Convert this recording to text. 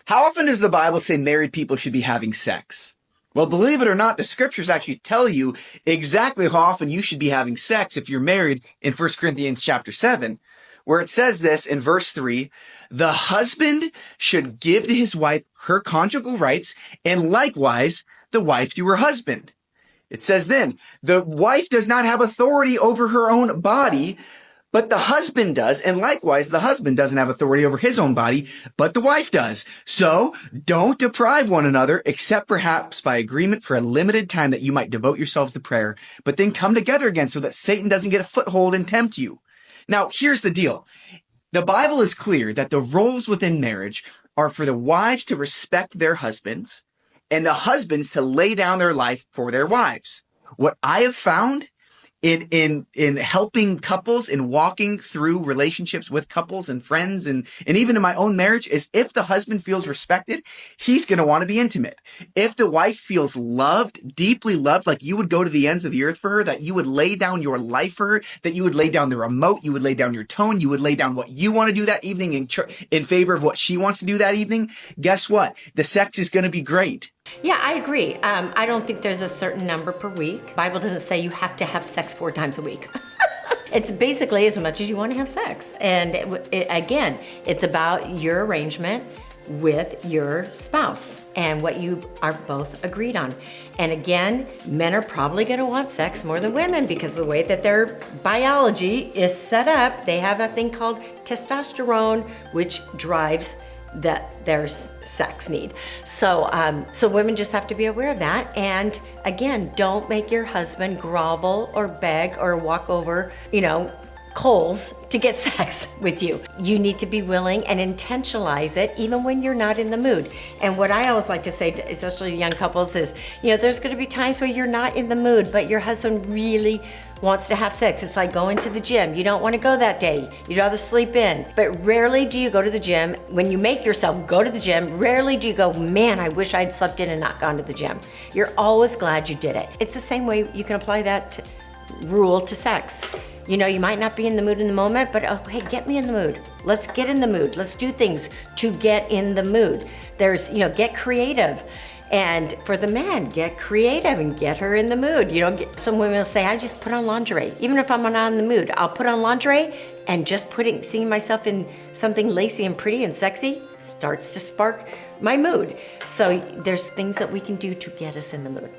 How often does the Bible say married people should be having sex? Well, believe it or not, the scriptures actually tell you exactly how often you should be having sex if you're married in 1 Corinthians chapter 7, where it says this in verse 3, the husband should give to his wife her conjugal rights, and likewise the wife to her husband. It says then, the wife does not have authority over her own body, but the husband does, and likewise, the husband doesn't have authority over his own body, but the wife does. So, don't deprive one another, except perhaps by agreement for a limited time that you might devote yourselves to prayer, but then come together again so that Satan doesn't get a foothold and tempt you. Now, here's the deal. The Bible is clear that the roles within marriage are for the wives to respect their husbands, and the husbands to lay down their life for their wives. What I have found in helping couples, in walking through relationships with couples and friends and even in my own marriage is if the husband feels respected, he's going to want to be intimate. If the wife feels loved, deeply loved, like you would go to the ends of the earth for her, that you would lay down your life for her, that you would lay down the remote, you would lay down your tone, you would lay down what you want to do that evening in favor of what she wants to do that evening, guess what? The sex is going to be great. Yeah, I agree. I don't think there's a certain number per week. Bible doesn't say you have to have sex 4 times a week. It's basically as much as you want to have sex. And again, it's about your arrangement with your spouse and what you are both agreed on. And again, men are probably going to want sex more than women because of the way that their biology is set up. They have a thing called testosterone, which drives their sex need. So women just have to be aware of that. And again, don't make your husband grovel or beg or walk over, coals to get sex with you. You need to be willing and intentionalize it even when you're not in the mood. And what I always like to say to especially young couples is, there's going to be times where you're not in the mood, but your husband really wants to have sex. It's like going to the gym. You don't want to go that day. You'd rather sleep in. But rarely do you go to the gym. When you make yourself go to the gym, rarely do you go, man, I wish I'd slept in and not gone to the gym. You're always glad you did it. It's the same way you can apply that rule to sex. You might not be in the mood in the moment, but hey, get me in the mood. Let's get in the mood. Let's do things to get in the mood. There's, get creative. And for the men, get creative and get her in the mood. Some women will say, I just put on lingerie. Even if I'm not in the mood, I'll put on lingerie and just seeing myself in something lacy and pretty and sexy starts to spark my mood. So there's things that we can do to get us in the mood.